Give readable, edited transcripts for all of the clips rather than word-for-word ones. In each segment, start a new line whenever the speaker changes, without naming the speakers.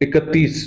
31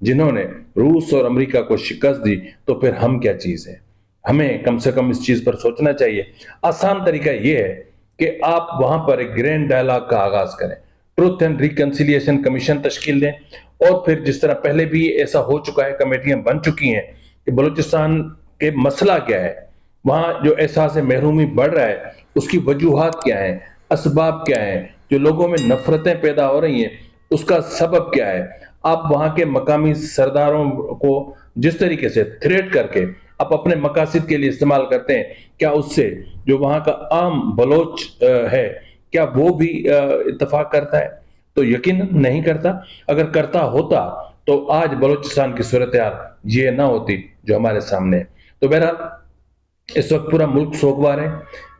جنہوں نے روس اور امریکہ کو شکست دی، تو پھر ہم کیا چیز ہیں؟ ہمیں کم سے کم اس چیز پر سوچنا چاہیے۔ آسان طریقہ یہ ہے کہ آپ وہاں پر ایک گرینڈ ڈائلاگ کا آغاز کریں، ٹروتھ اینڈ ریکنسیلیشن کمیشن تشکیل دیں، اور پھر جس طرح پہلے بھی ایسا ہو چکا ہے، کمیٹیاں بن چکی ہیں کہ بلوچستان کے مسئلہ کیا ہے، وہاں جو احساس محرومی بڑھ رہا ہے اس کی وجوہات کیا ہیں، اسباب کیا ہیں، جو لوگوں میں نفرتیں پیدا ہو رہی ہیں اس کا سبب کیا ہے۔ آپ وہاں کے مقامی سرداروں کو جس طریقے سے تھریٹ کر کے آپ اپنے مقاصد کے لیے استعمال کرتے ہیں، کیا اس سے جو وہاں کا عام بلوچ ہے کیا وہ بھی اتفاق کرتا ہے؟ تو یقیناً نہیں کرتا۔ اگر کرتا ہوتا تو آج بلوچستان کی صورتحال یہ نہ ہوتی جو ہمارے سامنے ہے۔ تو بہرحال اس وقت پورا ملک سوگوار ہے،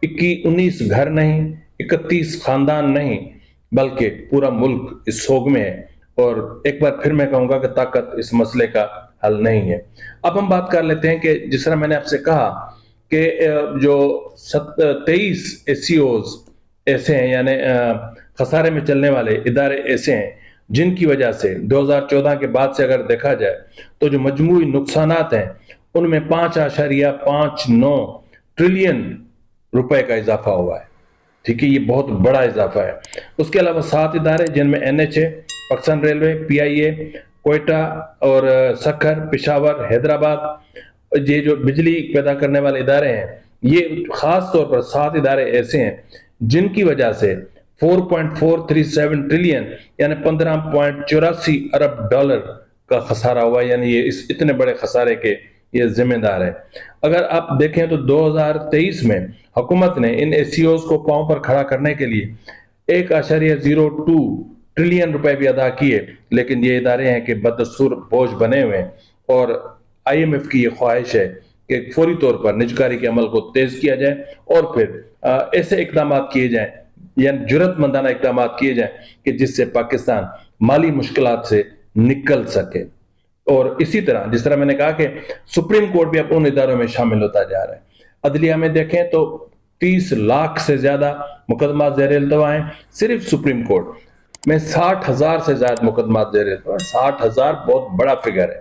19 گھر نہیں، 31 خاندان نہیں، بلکہ پورا ملک اس سوگ میں ہے۔ اور ایک بار پھر میں کہوں گا کہ طاقت اس مسئلے کا حل نہیں ہے۔ اب ہم بات کر لیتے ہیں کہ جس طرح میں نے آپ سے کہا کہ جو 23 ایس سی اوز ایسے ہیں، یعنی خسارے میں چلنے والے ادارے ایسے ہیں جن کی وجہ سے 2014 کے بعد سے اگر دیکھا جائے تو جو مجموعی نقصانات ہیں ان میں 5.59 ٹریلین روپے کا اضافہ ہوا ہے۔ ٹھیک ہے، یہ بہت بڑا اضافہ ہے۔ اس کے علاوہ 7 ادارے جن میں NHA، Pakistan railway, PIA، Quetta اور سکھر، پشاور، حیدرآباد، یہ جو بجلی پیدا کرنے والے ادارے ہیں، یہ خاص طور پر 7 ادارے ایسے ہیں جن کی وجہ سے 4.437 ٹریلین یعنی 15.84 ارب ڈالر کا خسارہ ہوا، یعنی یہ اس اتنے بڑے خسارے کے یہ ذمہ دار ہے۔ اگر آپ دیکھیں تو 2023 میں حکومت نے ان ACOs کو پاؤں پر کھڑا کرنے کے لیے 1.02 ٹریلین روپے بھی ادا کیے، لیکن یہ ادارے ہیں کہ بدستور بوجھ بنے ہوئے ہیں، اور IMF کی یہ خواہش ہے کہ فوری طور پر نجکاری کے عمل کو تیز کیا جائے اور پھر ایسے اقدامات کیے جائیں، یعنی جرات مندانہ اقدامات کیے جائیں کہ جس سے پاکستان مالی مشکلات سے نکل سکے۔ اور اسی طرح جس طرح میں نے کہا کہ سپریم کورٹ بھی اب ان اداروں میں شامل ہوتا جا رہا ہے۔ عدلیہ میں دیکھیں تو 30 لاکھ سے زیادہ مقدمات زیر التوا ہیں، صرف سپریم کورٹ میں 60,000 سے زیادہ مقدمات زیر التوا ہیں۔ 60,000 بہت بڑا فگر ہے۔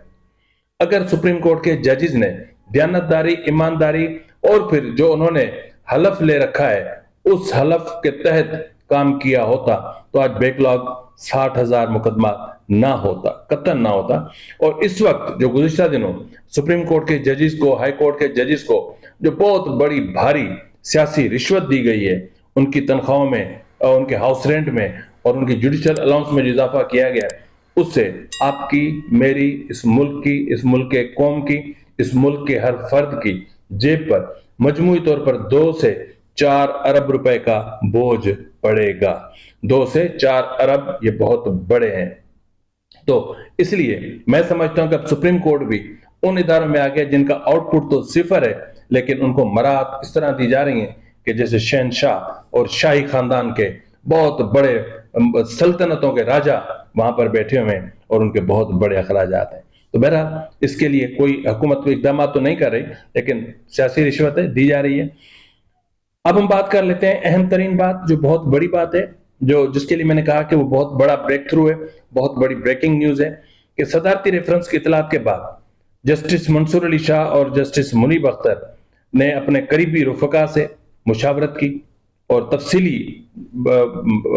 اگر سپریم کورٹ کے ججز نے دیانتداری، ایمانداری اور پھر جو انہوں نے حلف لے رکھا ہے اس حلف کے تحت کام کیا ہوتا تو آج بیک لاگ 60,000 مقدمات نہ ہوتا، قطعاً نہ ہوتا۔ اور اس وقت جو گزشتہ دنوں سپریم کورٹ کے ججز کو، ہائی کورٹ کے ججز کو جو بہت بڑی بھاری سیاسی رشوت دی گئی ہے، ان کی تنخواہوں میں اور ان کے ہاؤس رینٹ میں اور ان کی جوڈیشل الاؤنس میں جو اضافہ کیا گیا ہے، اس سے آپ کی، میری، اس ملک کی، اس ملک کے قوم کی، اس ملک کے ہر فرد کی جیب پر مجموعی طور پر 2 سے 4 ارب روپے کا بوجھ پڑے گا۔ 2 سے 4 ارب یہ بہت بڑے ہیں۔ تو اس لیے میں سمجھتا ہوں کہ اب سپریم کورٹ بھی ان اداروں میں آ گیا جن کا آؤٹ پٹ تو صفر ہے، لیکن ان کو مراعات اس طرح دی جا رہی ہیں کہ جیسے شہنشاہ اور شاہی خاندان کے بہت بڑے سلطنتوں کے راجہ وہاں پر بیٹھے ہوئے ہیں اور ان کے بہت بڑے اخراجات ہیں۔ تو بہرحال اس کے لیے کوئی حکومت کو اقدامات تو نہیں کر رہی، لیکن سیاسی رشوتیں دی جا رہی ہے۔ اب ہم بات کر لیتے ہیں اہم ترین بات، جو بہت بڑی بات ہے، جس کے لیے میں نے کہا کہ وہ بہت بڑا بریک تھرو ہے، بہت بڑی بریکنگ نیوز ہے، کہ صدارتی ریفرنس کی اطلاعات کے بعد جسٹس منصور علی شاہ اور جسٹس منیب اختر نے اپنے قریبی رفقا سے مشاورت کی اور تفصیلی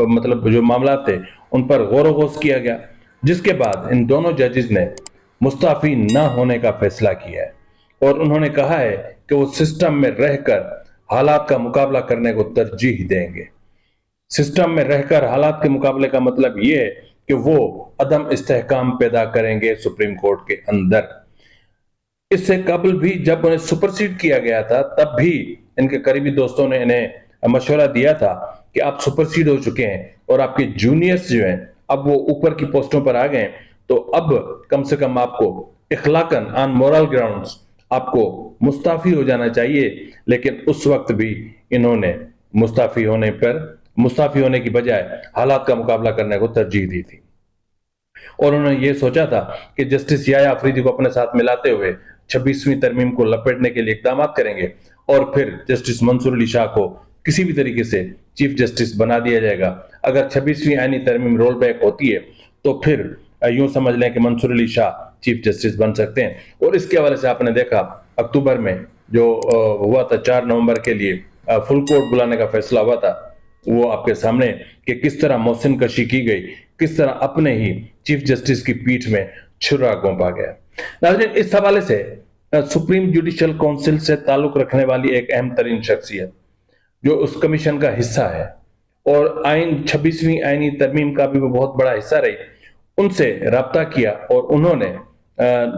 مطلب جو معاملات تھے ان پر غور و خوض کیا گیا، جس کے بعد ان دونوں ججز نے مستعفی نہ ہونے کا فیصلہ کیا ہے اور انہوں نے کہا ہے کہ وہ سسٹم میں رہ کر حالات کا مقابلہ کرنے کو ترجیح دیں گے۔ سسٹم میں رہ کر حالات کے مقابلے کا مطلب یہ ہے کہ وہ عدم استحکام پیدا کریں گے سپریم کورٹ کے اندر۔ اس سے قبل بھی جب انہیں سپرسیڈ کیا گیا تھا تب بھی ان کے قریبی دوستوں نے انہیں مشورہ دیا تھا کہ آپ سپرسیڈ ہو چکے ہیں اور آپ کے جونیئرز جو ہیں اب وہ اوپر کی پوسٹوں پر آ گئے ہیں، تو اب کم سے کم آپ کو اخلاقاً آن مورل گراؤنڈز آپ کو مستعفی ہو جانا چاہیے۔ لیکن اس وقت بھی انہوں نے مستعفی ہونے کی بجائے حالات کا مقابلہ کرنے کو ترجیح دی تھی، اور انہوں نے یہ سوچا تھا کہ جسٹس یحییٰ آفریدی کو اپنے ساتھ ملاتے ہوئے 26ویں ترمیم کو لپیٹنے کے لیے اقدامات کریں گے اور پھر جسٹس منصور علی شاہ کو کسی بھی طریقے سے چیف جسٹس بنا دیا جائے گا۔ اگر 26ویں آئینی ترمیم رول بیک ہوتی ہے تو پھر یوں سمجھ لیں کہ منصور علی شاہ چیف جسٹس بن سکتے ہیں. اور اس کے حوالے سے آپ نے دیکھا اکتوبر میں جو ہوا تھا 4 نومبر کے لیے فل کورٹ بلانے کا فیصلہ ہوا تھا، وہ آپ کے سامنے کہ کس طرح محسن کشی کی گئی، کس طرح اپنے ہی چیف جسٹس کی پیٹھ میں چھرا گھونپا گیا. ناظرین، اس حوالے سے سپریم جوڈیشل کونسل سے تعلق رکھنے والی ایک اہم ترین شخصیت جو اس کمیشن کا حصہ ہے اور 26ویں آئینی ترمیم کا بھی وہ بہت بڑا حصہ رہی، ان سے رابطہ کیا اور انہوں نے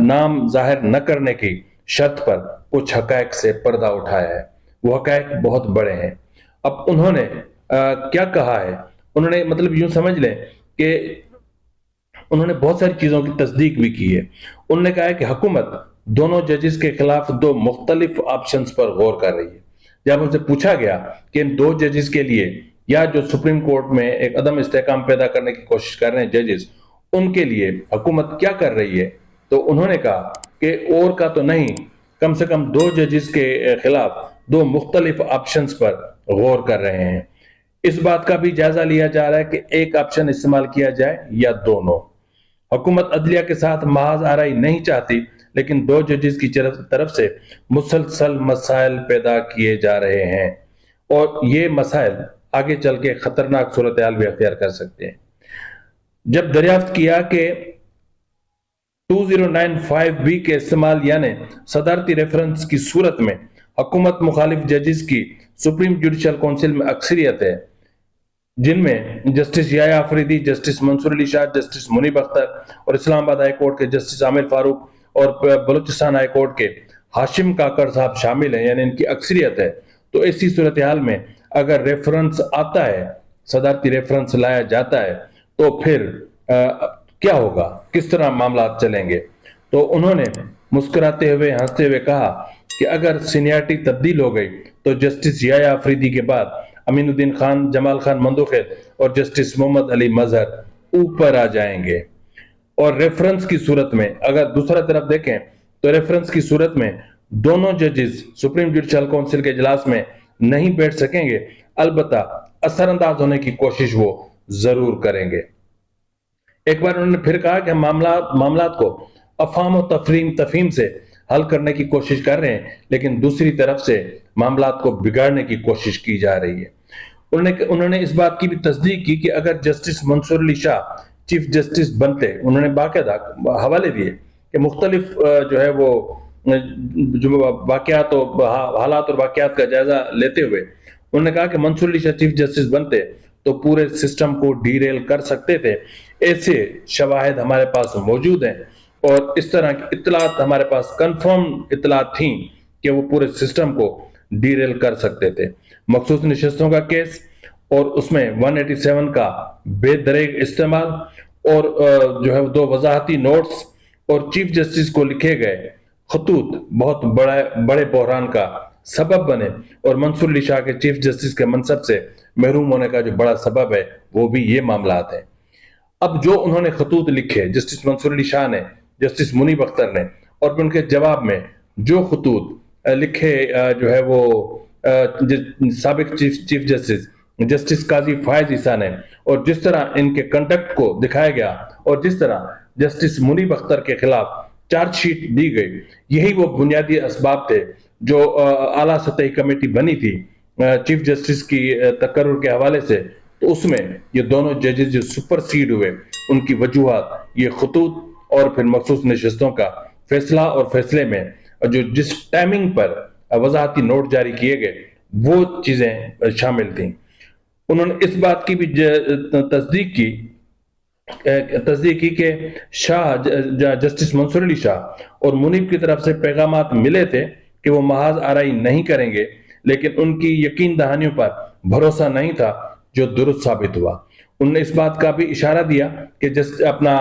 نام ظاہر نہ کرنے کی شرط پر کچھ حقائق سے پردہ اٹھایا ہے. وہ حقائق بہت بڑے ہیں. اب انہوں نے کیا کہا ہے؟ انہوں نے مطلب یوں سمجھ لیں کہ انہوں نے بہت ساری چیزوں کی تصدیق بھی کی ہے. انہوں نے کہا ہے کہ حکومت دونوں ججز کے خلاف 2 مختلف آپشنز پر غور کر رہی ہے. جب ان سے پوچھا گیا کہ ان 2 ججز کے لیے یا جو سپریم کورٹ میں ایک عدم استحکام پیدا کرنے کی کوشش کر رہے ہیں ججز، ان کے لیے حکومت کیا کر رہی ہے، تو انہوں نے کہا کہ اور کا تو نہیں، کم سے کم 2 ججز کے خلاف 2 مختلف آپشنز پر غور کر رہے ہیں. اس بات کا بھی جائزہ لیا جا رہا ہے کہ ایک آپشن استعمال کیا جائے یا دونوں. حکومت عدلیہ کے ساتھ محاذ آرائی نہیں چاہتی، لیکن 2 ججز کی طرف سے مسلسل مسائل پیدا کیے جا رہے ہیں اور یہ مسائل آگے چل کے خطرناک صورتحال بھی اختیار کر سکتے ہیں. جب دریافت کیا کہ 2095B کے استعمال یعنی صدارتی ریفرنس کی صورت میں حکومت مخالف ججز کی سپریم جوڈیشل کونسل میں اکثریت ہے، جن میں جسٹس یحییٰ آفریدی، جسٹس منصور علی شاہ، جسٹس منیب اختر اور اسلام آباد ہائی کورٹ کے جسٹس عامر فاروق اور بلوچستان ہائی کورٹ کے ہاشم کاکڑ صاحب شامل ہیں، یعنی ان کی اکثریت ہے. تو ایسی صورتحال میں اگر ریفرنس آتا ہے، صدارتی ریفرنس لایا جاتا ہے، تو پھر کیا ہوگا، کس طرح معاملات چلیں گے؟ تو انہوں نے مسکراتے ہوئے ہنستے ہوئے کہا کہ اگر سینیارٹی تبدیل ہو گئی تو جسٹس یحییٰ آفریدی کے بعد امین الدین خان، جمال خان مندوخیل اور جسٹس محمد علی مظہر اوپر آ جائیں گے. اور ریفرنس کی صورت میں اگر دوسرا طرف دیکھیں تو ریفرنس کی صورت میں دونوں ججز سپریم جوڈیشل کونسل کے اجلاس میں نہیں بیٹھ سکیں گے، البتہ اثر انداز ہونے کی کوشش وہ ضرور کریں گے. ایک بار انہوں نے پھر کہا کہ معاملات کو افہام و تفہیم سے حل کرنے کی کوشش کر رہے ہیں، لیکن دوسری طرف سے معاملات کو بگاڑنے کی کوشش کی جا رہی ہے. انہوں نے اس بات کی بھی تصدیق کی کہ اگر جسٹس منصور علی شاہ چیف جسٹس بنتے، انہوں نے باقاعدہ حوالے دیے کہ مختلف جو ہے وہ واقعات و حالات اور واقعات کا جائزہ لیتے ہوئے انہوں نے کہا کہ منصور علی شاہ چیف جسٹس بنتے تو پورے سسٹم کو ڈیریل کر سکتے تھے. ایسے شواہد ہمارے پاس موجود ہیں اور اس طرح کی اطلاعات ہمارے پاس کنفرم اطلاعات تھیں کہ وہ پورے سسٹم کو ڈیریل کر سکتے تھے. مخصوص نشستوں کا کیس اور اس میں 187 کا بے دریغ استعمال اور جو ہے 2 وضاحتی نوٹس اور چیف جسٹس کو لکھے گئے خطوط بہت بڑے بحران کا سبب بنے اور منصور علی شاہ کے چیف جسٹس کے منصب سے محروم ہونے کا جو بڑا سبب ہے وہ بھی یہ معاملات ہیں. اب جو انہوں نے خطوط لکھے جسٹس منصور علی شاہ نے، جسٹس منیب اختر نے، اور ان کے جواب میں جو خطوط لکھے جو ہے وہ سابق چیف جسٹس قاضی فائز عیسیٰ نے، اور جس طرح ان کے کنڈکٹ کو دکھایا گیا اور جس طرح جسٹس منیب اختر کے خلاف چارج شیٹ دی گئی، یہی وہ بنیادی اسباب تھے جو اعلیٰ سطحی کمیٹی بنی تھی چیف جسٹس کی تقرر کے حوالے سے. تو اس میں یہ دونوں ججز جو سپر سیڈ ہوئے، ان کی وجوہات، یہ خطوط اور پھر مخصوص نشستوں کا فیصلہ اور فیصلے میں جو جس ٹائمنگ پر وضاحتی نوٹ جاری کیے گئے وہ چیزیں شامل تھیں. انہوں نے اس بات کی بھی تصدیق کی کہ جسٹس منصور علی شاہ اور منیب کی طرف سے پیغامات ملے تھے کہ وہ محاذ آرائی نہیں کریں گے، لیکن ان کی یقین دہانیوں پر بھروسہ نہیں تھا جو درست ثابت ہوا. انہوں نے اس بات کا بھی اشارہ دیا کہ اپنا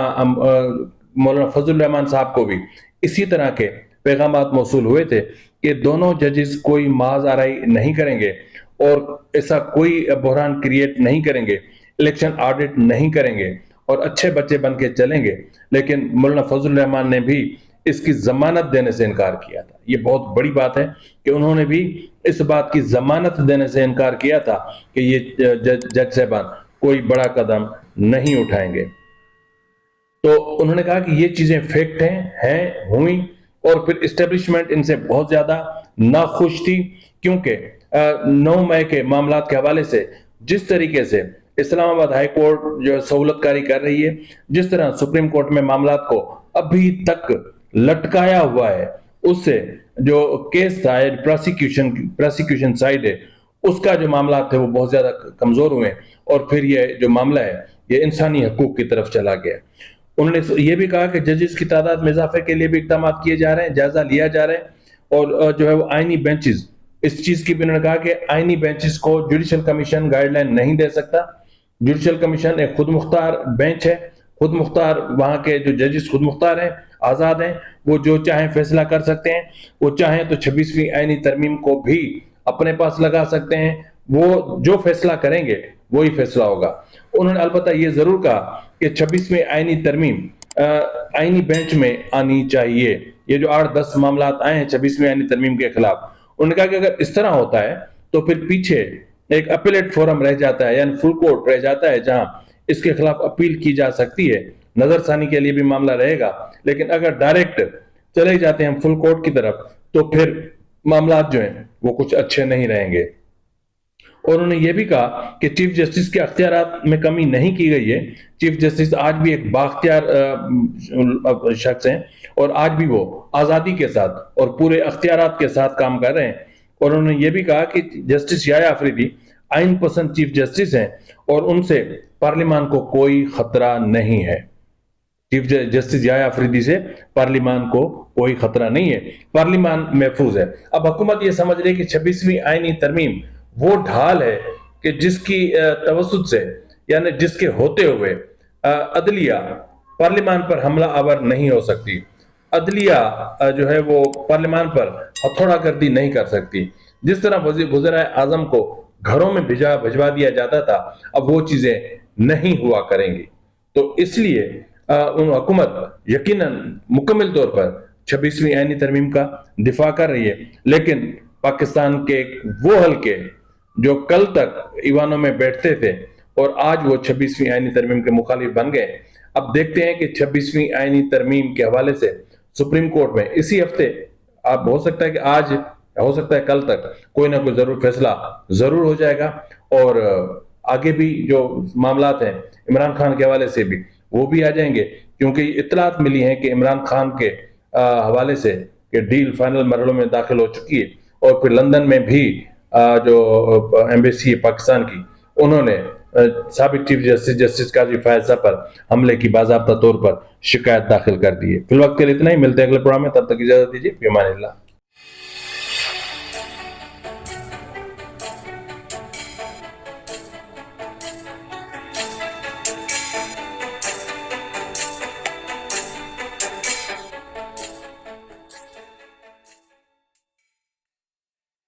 مولانا فضل الرحمان صاحب کو بھی اسی طرح کے پیغامات موصول ہوئے تھے کہ دونوں ججز کوئی محاذ آرائی نہیں کریں گے اور ایسا کوئی بحران کریٹ نہیں کریں گے، الیکشن آڈٹ نہیں کریں گے اور اچھے بچے بن کے چلیں گے. لیکن مولانا فضل الرحمان نے بھی اس کی ضمانت دینے سے انکار کیا تھا. یہ بہت بڑی بات ہے کہ انہوں نے بھی اس بات کی ضمانت دینے سے انکار کیا تھا کہ یہ جج صاحبان کوئی بڑا قدم نہیں اٹھائیں گے. تو انہوں نے کہا کہ یہ چیزیں فیکٹ ہیں ہوئی، اور پھر اسٹیبلشمنٹ ان سے بہت زیادہ ناخوش تھی، کیونکہ 9 مئی کے معاملات کے حوالے سے جس طریقے سے اسلام آباد ہائی کورٹ جو سہولت کاری کر رہی ہے، جس طرح سپریم کورٹ میں معاملات کو ابھی تک لٹکایا ہوا ہے، اس سے جو کیس تھا پروسیکیوشن سائیڈ ہے اس کا جو معاملات تھے وہ بہت زیادہ کمزور ہوئے، اور پھر یہ جو معاملہ ہے یہ انسانی حقوق کی طرف چلا گیا۔ انہوں نے یہ بھی کہا کہ ججز کی تعداد میں اضافے کے لیے بھی اقدامات کیے جا رہے ہیں، جائزہ لیا جا رہا ہے، اور جو ہے وہ آئینی بینچز، اس چیز کی بھی انہوں نے کہا کہ آئینی بینچز کو جوڈیشل کمیشن گائیڈ لائن نہیں دے سکتا۔ جوڈیشل کمیشن ایک خود مختار بینچ ہے، خود مختار، وہاں کے جو ججز خود مختار ہیں، آزاد ہیں، وہ جو چاہیں فیصلہ کر سکتے ہیں، وہ چاہیں تو 26ویں آئینی ترمیم کو بھی اپنے پاس لگا سکتے ہیں، وہ جو فیصلہ کریں گے وہی فیصلہ ہوگا۔ انہوں نے البتہ یہ ضرور کہا کہ 26ویں آئینی ترمیم آئینی بینچ میں آنی چاہیے۔ یہ جو 8-10 معاملات آئے ہیں 26ویں آئینی ترمیم کے خلاف، انہوں نے کہا کہ اگر اس طرح ہوتا ہے تو پھر پیچھے ایک اپیلیٹ فورم رہ جاتا ہے، یعنی فل کورٹ رہ جاتا ہے جہاں اس کے خلاف اپیل کی جا سکتی ہے، نظر ثانی کے لیے بھی معاملہ رہے گا۔ لیکن اگر ڈائریکٹ چلے جاتے ہیں ہم فل کورٹ کی طرف تو پھر معاملات جو ہیں وہ کچھ اچھے نہیں رہیں گے۔ اور انہوں نے یہ بھی کہا کہ چیف جسٹس کے اختیارات میں کمی نہیں کی گئی ہے، چیف جسٹس آج بھی ایک بااختیار شخص ہیں، اور آج بھی وہ آزادی کے ساتھ اور پورے اختیارات کے ساتھ کام کر رہے ہیں۔ اور انہوں نے یہ بھی کہا کہ جسٹس یحییٰ آفریدی آئین پسند چیف جسٹس ہیں، اور ان سے پارلیمان کو کوئی خطرہ نہیں ہے۔ چیف جسٹس یحییٰ آفریدی سے پارلیمان کو کوئی خطرہ نہیں ہے، پارلیمان محفوظ ہے۔ اب حکومت یہ سمجھ رہی کہ 26ویں آئینی ترمیم وہ ڈھال ہے کہ جس کی توسط سے، یعنی جس کے ہوتے ہوئے عدلیہ پارلیمان پر حملہ آور نہیں ہو سکتی، عدلیہ جو ہے وہ پارلیمان پر ہتھوڑا گردی نہیں کر سکتی۔ جس طرح وزرائے اعظم کو گھروں میں بھجوا دیا جاتا تھا، اب وہ چیزیں نہیں ہوا کریں گی۔ تو اس لیے حکومت یقیناً مکمل طور پر 26ویں آئینی ترمیم کا دفاع کر رہی ہے، لیکن پاکستان کے وہ حلقے جو کل تک ایوانوں میں بیٹھتے تھے اور آج وہ 26ویں آئینی ترمیم کے مخالف بن گئے، اب دیکھتے ہیں کہ 26ویں آئینی ترمیم کے حوالے سے سپریم کورٹ میں اسی ہفتے، اب ہو سکتا ہے کہ آج، ہو سکتا ہے کل تک، کوئی نہ کوئی ضرور فیصلہ ضرور ہو جائے گا، اور آگے بھی جو معاملات ہیں عمران خان کے حوالے سے بھی وہ بھی آ جائیں گے، کیونکہ اطلاعات ملی ہیں کہ عمران خان کے حوالے سے کہ ڈیل فائنل مرحلوں میں داخل ہو چکی ہے، اور پھر لندن میں بھی جو ایمبیسی ہے پاکستان کی، انہوں نے سابق چیف جسٹس قاضی فائز صاحب پر حملے کی باضابطہ طور پر شکایت داخل کر دی ہے۔ فی الوقت کے لیے اتنا ہی، ملتے ہیں اگلے پروگرام میں، تب تک اجازت دیجیے، فی امان اللہ۔